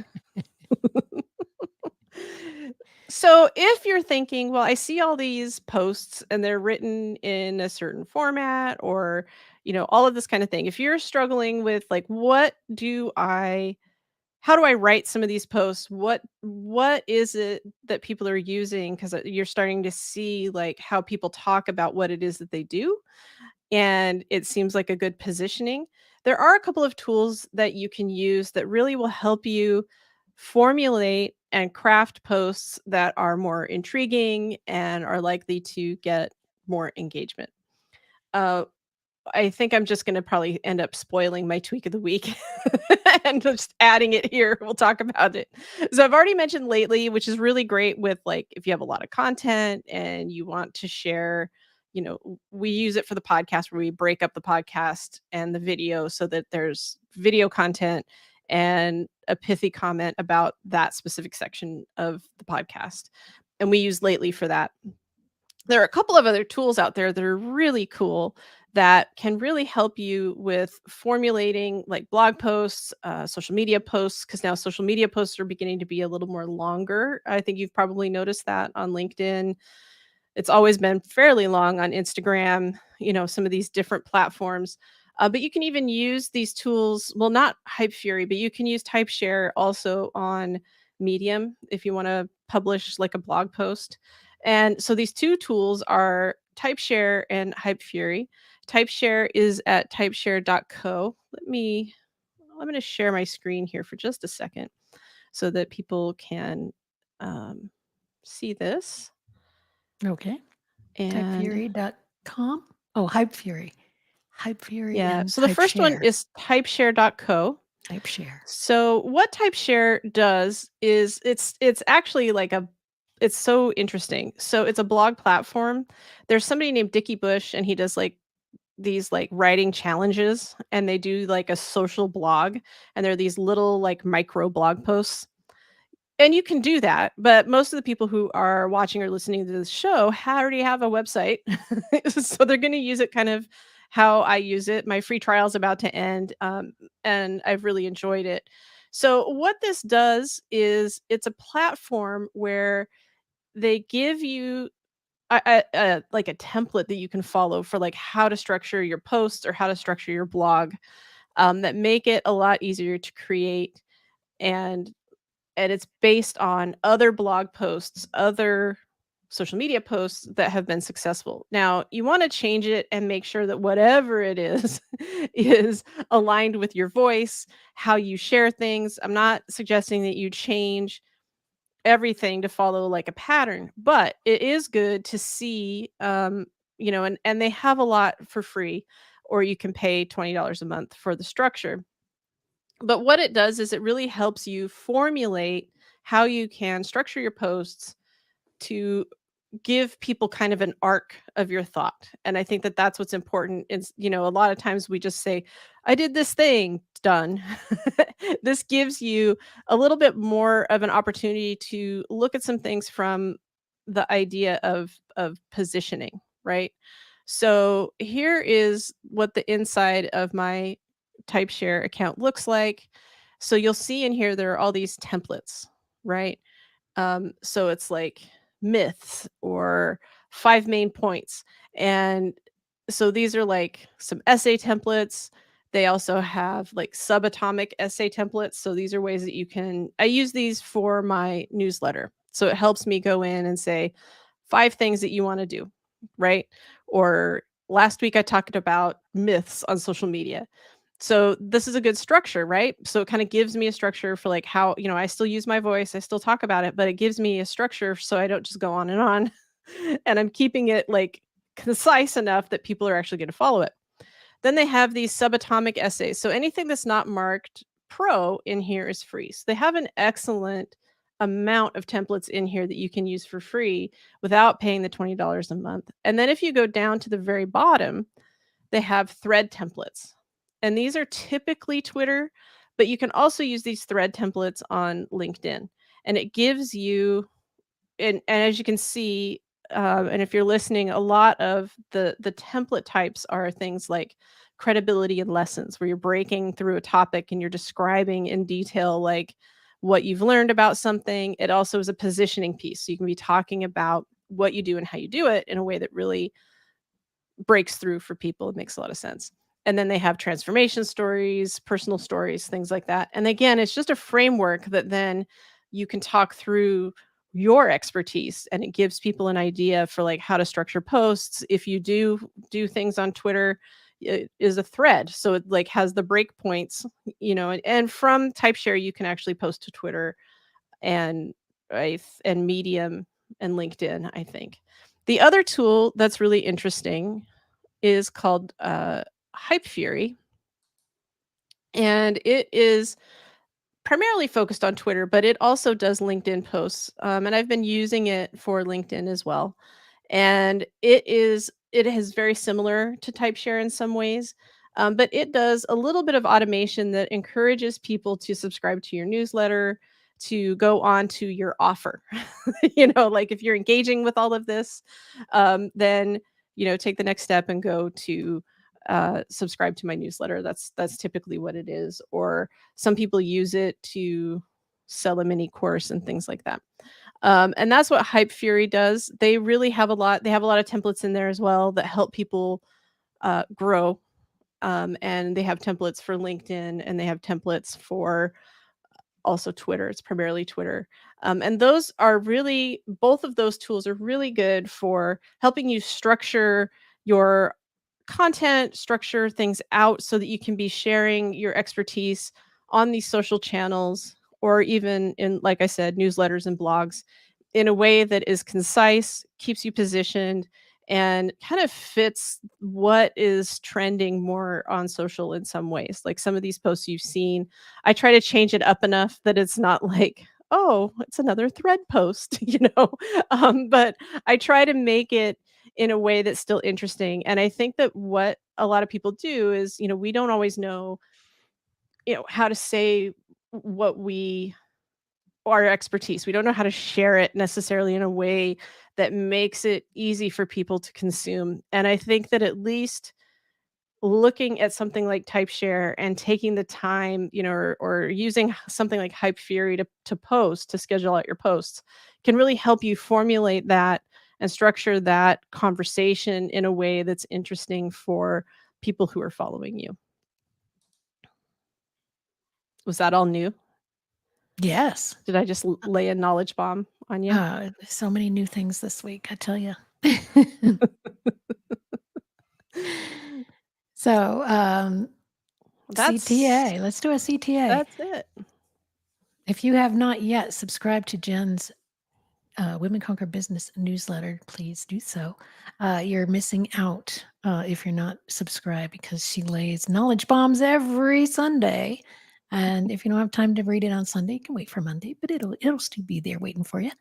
So if you're thinking, well, I see all these posts and they're written in a certain format or, all of this kind of thing. If you're struggling with like, how do I write some of these posts? What is it that people are using? Because you're starting to see like how people talk about what it is that they do. And it seems like a good positioning. There are a couple of tools that you can use that really will help you formulate and craft posts that are more intriguing and are likely to get more engagement. Uh, I think I'm just gonna probably end up spoiling my tweak of the week and just adding it here. We'll talk about it. So I've already mentioned lately, which is really great with like if you have a lot of content and you want to share, we use it for the podcast where we break up the podcast and the video so that there's video content and a pithy comment about that specific section of the podcast. And we use lately for that. There are a couple of other tools out there that are really cool that can really help you with formulating like blog posts, social media posts, because now social media posts are beginning to be a little more longer. I think you've probably noticed that on LinkedIn. It's always been fairly long on Instagram, some of these different platforms. But you can even use these tools, well, not Hype Fury, but you can use TypeShare also on Medium if you want to publish like a blog post. And so these two tools are TypeShare and Hype Fury. TypeShare is at typeshare.co. I'm going to share my screen here for just a second so that people can see this. Okay. And Typefury.com. Oh, Hype Fury. Hype Fury yeah, and so the first one TypeShare. is typeshare.co. TypeShare. So what TypeShare does is it's actually it's so interesting. So it's a blog platform. There's somebody named Dickie Bush and he does like these like writing challenges and they do like a social blog and they're these little like micro blog posts. And you can do that, but most of the people who are watching or listening to this show already have a website. So they're going to use it kind of how I use it. My free trial is about to end, and I've really enjoyed it. So what this does is it's a platform where they give you like a template that you can follow for like how to structure your posts or how to structure your blog, that make it a lot easier to create and it's based on other blog posts, other social media posts that have been successful. Now, you want to change it and make sure that whatever it is is aligned with your voice, how you share things. I'm not suggesting that you change everything to follow like a pattern, but it is good to see and they have a lot for free or you can pay $20 a month for the structure. But what it does is it really helps you formulate how you can structure your posts to give people kind of an arc of your thought. And I think that that's what's important. Is, a lot of times we just say, I did this thing, done. This gives you a little bit more of an opportunity to look at some things from the idea of positioning, right? So here is what the inside of my TypeShare account looks like. So you'll see in here there are all these templates, right? So it's like myths or 5 main points. And so these are like some essay templates. They also have like subatomic essay templates. So these are ways that I use these for my newsletter. So it helps me go in and say 5 things that you want to do, right? Or last week I talked about myths on social media. So this is a good structure, right? So it kind of gives me a structure for like how, I still use my voice, I still talk about it, but it gives me a structure so I don't just go on and on. And I'm keeping it like concise enough that people are actually going to follow it. Then they have these subatomic essays. So anything that's not marked pro in here is free. So they have an excellent amount of templates in here that you can use for free without paying the $20 a month. And then if you go down to the very bottom, they have thread templates. And these are typically Twitter, but you can also use these thread templates on LinkedIn. And it gives you, and as you can see, and if you're listening, a lot of the template types are things like credibility and lessons, where you're breaking through a topic and you're describing in detail like what you've learned about something. It also is a positioning piece. So you can be talking about what you do and how you do it in a way that really breaks through for people. It makes a lot of sense. And then they have transformation stories, personal stories, things like that. And again, it's just a framework that then you can talk through your expertise and it gives people an idea for like how to structure posts. If you do things on Twitter, it is a thread. So it like has the breakpoints, and from TypeShare, you can actually post to Twitter and Medium and LinkedIn, I think. The other tool that's really interesting is called Hype Fury, and it is primarily focused on Twitter, but it also does LinkedIn posts. And I've been using it for LinkedIn as well. And it is very similar to TypeShare in some ways, but it does a little bit of automation that encourages people to subscribe to your newsletter, to go on to your offer. Like if you're engaging with all of this, then take the next step and go to subscribe to my newsletter. That's typically what it is. Or some people use it to sell a mini course and things like that. And that's what Hype Fury does. They really have a lot. They have a lot of templates in there as well that help people grow. And they have templates for LinkedIn, and they have templates for also Twitter. It's primarily Twitter. And both of those tools are really good for helping you structure your content, structure things out so that you can be sharing your expertise on these social channels, or even in, like I said, newsletters and blogs, in a way that is concise, keeps you positioned, and kind of fits what is trending more on social in some ways. Like some of these posts you've seen, I try to change it up enough that it's not like, oh, it's another thread post, but I try to make it in a way that's still interesting. And I think that what a lot of people do is, we don't always know, how to say what we our expertise. We don't know how to share it necessarily in a way that makes it easy for people to consume. And I think that at least looking at something like TypeShare and taking the time, or using something like Hype Fury to schedule out your posts, can really help you formulate that and structure that conversation in a way that's interesting for people who are following you. Was that all new? Yes. Did I just lay a knowledge bomb on you? So many new things this week, I tell you. So, CTA. Let's do a CTA. That's it. If you have not yet subscribed to Jen's Women Conquer Business newsletter, please do so. You're missing out if you're not subscribed, because she lays knowledge bombs every Sunday. And if you don't have time to read it on Sunday, you can wait for Monday, but it'll still be there waiting for you.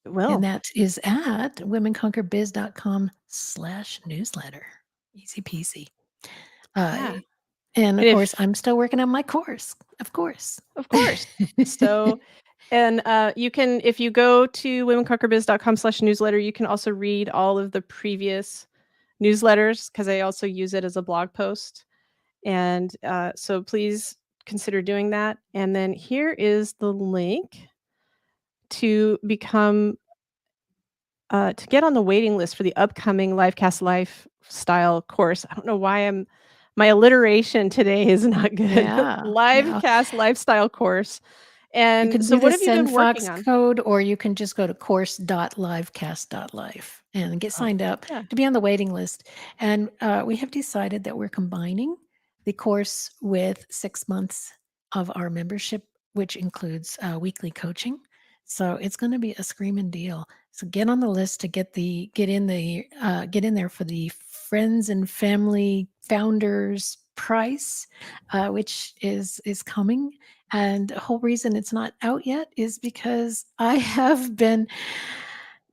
Well, and that is at womenconquerbiz.com/newsletter. Easy peasy. yeah. And of And course, I'm still working on my course, of course. Of course. So, and you can, if you go to womenconquerbiz.com/newsletter, you can also read all of the previous newsletters, because I also use it as a blog post. And so please consider doing that. And then here is the link to become to get on the waiting list for the upcoming Livecast Lifestyle course. I don't know why my alliteration today is not good. Yeah. Livecast Lifestyle course. You And can so do what the have you been working SendFox on? code, or you can just go to course.livecast.life and get signed up Yeah. to be on the waiting list. And we have decided that we're combining the course with 6 months of our membership, which includes weekly coaching. So it's going to be a screaming deal. So get on the list to get in there for the friends and family founders price, which is coming. And the whole reason it's not out yet is because I have been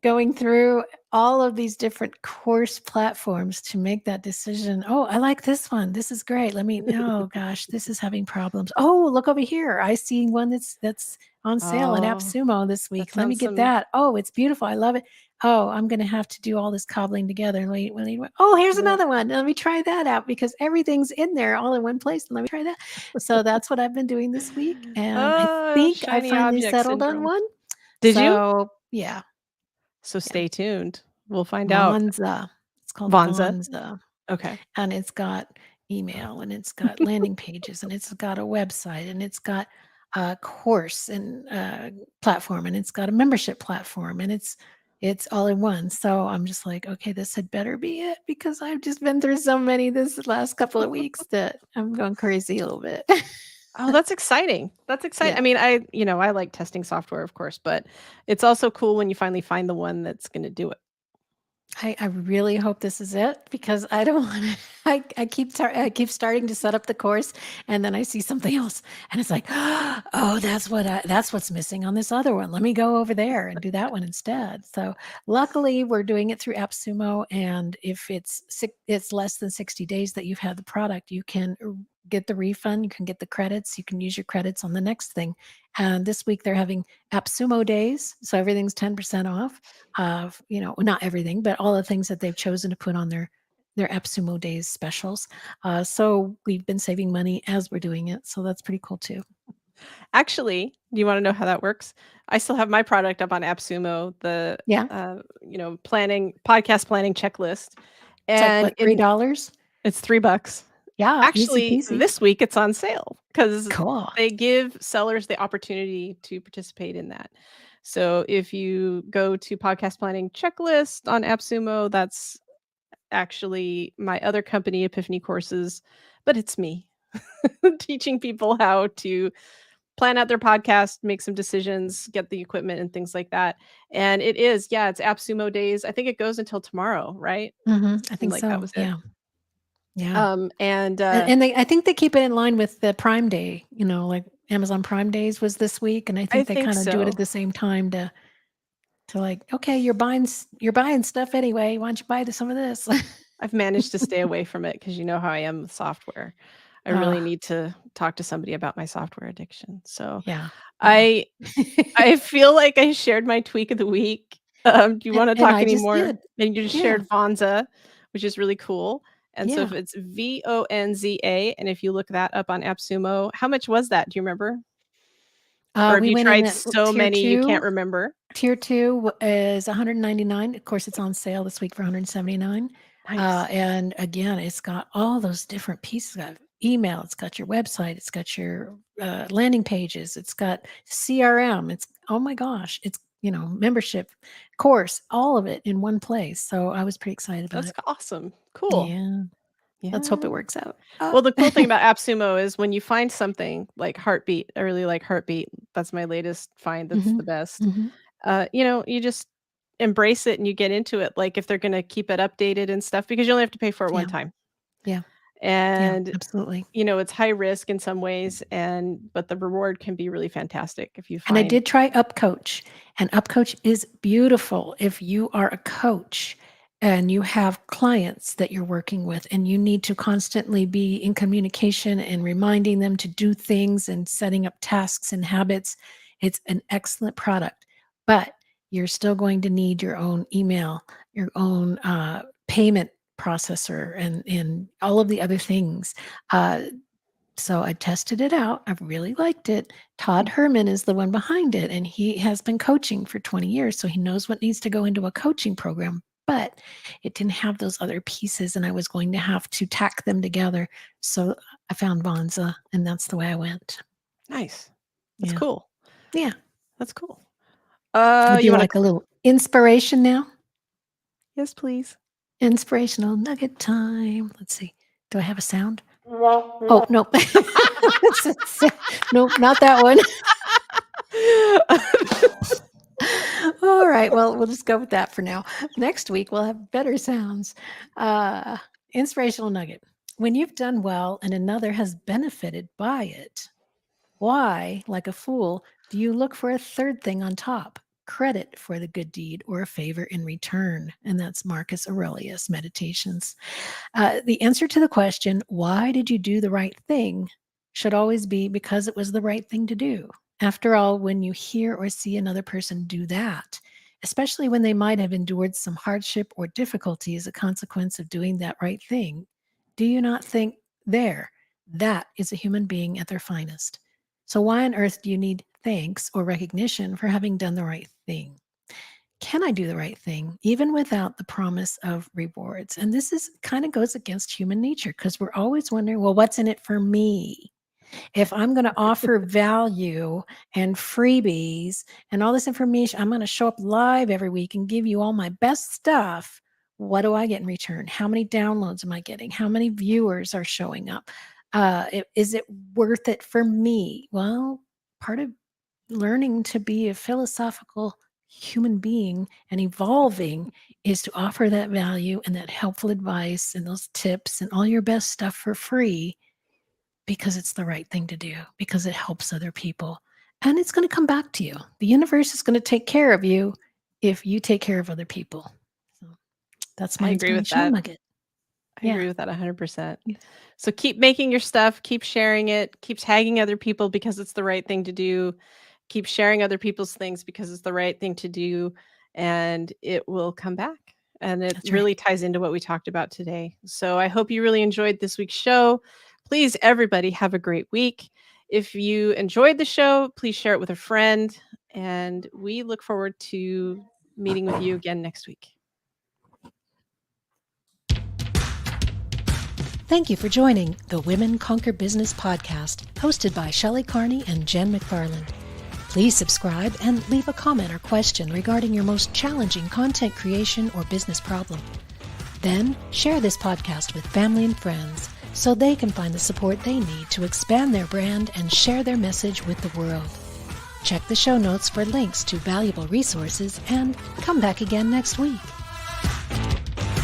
going through all of these different course platforms to make that decision. Oh, I like this one. This is great. Oh gosh, this is having problems. Oh, look over here. I see one that's on sale at Oh, AppSumo this week. Let me get sounds that. Oh, it's beautiful. I love it. Oh, I'm going to have to do all this cobbling together. Oh, here's Yeah. another one. Let me try that out, because everything's in there all in one place. And let me try that. So that's what I've been doing this week. And I think I shiny finally object settled on syndrome. one. Did you? So, yeah. So stay tuned. We'll find out. Vonza. It's called Vonza. Vonza. Okay. And it's got email, and it's got landing pages, and it's got a website, and it's got a course and platform, and it's got a membership platform, and it's all in one. So I'm just like, okay, this had better be it, because I've just been through so many this last couple of weeks that I'm going crazy a little bit. Oh, that's exciting. That's exciting. Yeah. I mean, I like testing software, of course, but it's also cool when you finally find the one that's going to do it. I really hope this is it because I don't want to. I keep starting to set up the course, and then I see something else, and it's like, oh, that's what's missing on this other one. Let me go over there and do that one instead. So luckily, we're doing it through AppSumo, and if it's less than 60 days that you've had the product, you can get the refund. You can get the credits. You can use your credits on the next thing. And this week they're having AppSumo days, so everything's 10% off of, not everything, but all the things that they've chosen to put on their AppSumo Days specials. So we've been saving money as we're doing it. So that's pretty cool too. Actually, do you wanna know how that works? I still have my product up on AppSumo, the, Yeah. podcast planning checklist, It's like and what, $3? it's $3. Yeah, easy Actually, peasy. this week it's on sale because Cool. they give sellers the opportunity to participate in that. So if you go to podcast planning checklist on AppSumo, that's actually my other company, Epiphany Courses, but it's me teaching people how to plan out their podcast, make some decisions, get the equipment and things like that. And it's AppSumo days. I think it goes until tomorrow, right? I Seemed think like that so. was it. Yeah. Yeah. And And I think they keep it in line with the Prime Day, like Amazon Prime Days was this week. And I I think they think kind of do it at so. the same time to like, okay, you're buying stuff anyway. Why don't you buy some of this? I've managed to stay away from it because you know how I am with software. I uh, really need to talk to somebody about my software addiction. So yeah. Yeah. I I feel like I shared my tweak of the week. Do you wanna And talk I just anymore? did. And you just Yeah. shared Vonza, which is really cool. And so if Yeah. it's Vonza, and if you look that up on AppSumo, how much was that? Do you remember? Or have We you went in tried at so tier many you can't 2. remember? Tier 2 is 199. Of course, it's on sale this week for 179. Nice. And again, it's got all those different pieces. It's got email, it's got your website, it's got your landing pages, it's got CRM. It's, oh my gosh, it's, membership, course, all of it in one place. So I was pretty excited about That's it. awesome. Cool. Yeah. Let's hope Yeah. it works out. Well, the cool thing about AppSumo is when you find something like Heartbeat, I really like Heartbeat. That's my latest find that's hmm the best. hmm You just embrace it and you get into it, like, if they're gonna keep it updated and stuff, because you only have to pay for it one Yeah. time. Yeah. Yeah. And, Absolutely. it's high risk in some ways, but the reward can be really fantastic if you And I find. did try UpCoach, and UpCoach is beautiful if you are a coach and you have clients that you're working with and you need to constantly be in communication and reminding them to do things and setting up tasks and habits. It's an excellent product, but you're still going to need your own email, your own payment processor, and all of the other things. Uh, so I tested it out. I really liked it. Todd Herman is the one behind it, and he has been coaching for 20 years. So he knows what needs to go into a coaching program, but it didn't have those other pieces, and I was going to have to tack them together. So I found Vonza, and that's the way I went. Nice. That's Yeah. cool. Yeah. That's cool. Would You you wanna like a little inspiration now? Yes, please. Inspirational nugget time. Let's see. Do I have a sound? Oh, no. Nope, not that one. All right. Well, we'll just go with that for now. Next week, we'll have better sounds. Uh, Inspirational nugget. When you've done well and another has benefited by it, why, like a fool, do you look for a third thing on top? Credit for the good deed or a favor in return. And that's Marcus Aurelius Meditations. The answer to the question, why did you do the right thing, should always be because it was the right thing to do. After all, when you hear or see another person do that, especially when they might have endured some hardship or difficulty as a consequence of doing that right thing, do you not think, there, that is a human being at their finest? So, why on earth do you need thanks or recognition for having done the right thing? Can I do the right thing even without the promise of rewards? And this is kind of goes against human nature because we're always wondering, well, what's in it for me? If I'm going to offer value and freebies and all this information, I'm going to show up live every week and give you all my best stuff. What do I get in return? How many downloads am I getting? How many viewers are showing up? Is it worth it for me? Well, part of learning to be a philosophical human being and evolving is to offer that value and that helpful advice and those tips and all your best stuff for free because it's the right thing to do, because it helps other people. And it's going to come back to you. The universe is going to take care of you if you take care of other people. So that's my I agree with inspirational that. nugget. I Yeah. agree with that 100%. Yeah. So keep making your stuff, keep sharing it, keep tagging other people because it's the right thing to do. Keep sharing other people's things because it's the right thing to do, and it will come back. And it That's really right. ties into what we talked about today. So I hope you really enjoyed this week's show. Please, everybody, have a great week. If you enjoyed the show, please share it with a friend. And we look forward to meeting with you again next week. Thank you for joining the Women Conquer Business podcast, hosted by Shelley Carney and Jen McFarland. Please subscribe and leave a comment or question regarding your most challenging content creation or business problem. Then share this podcast with family and friends so they can find the support they need to expand their brand and share their message with the world. Check the show notes for links to valuable resources and come back again next week.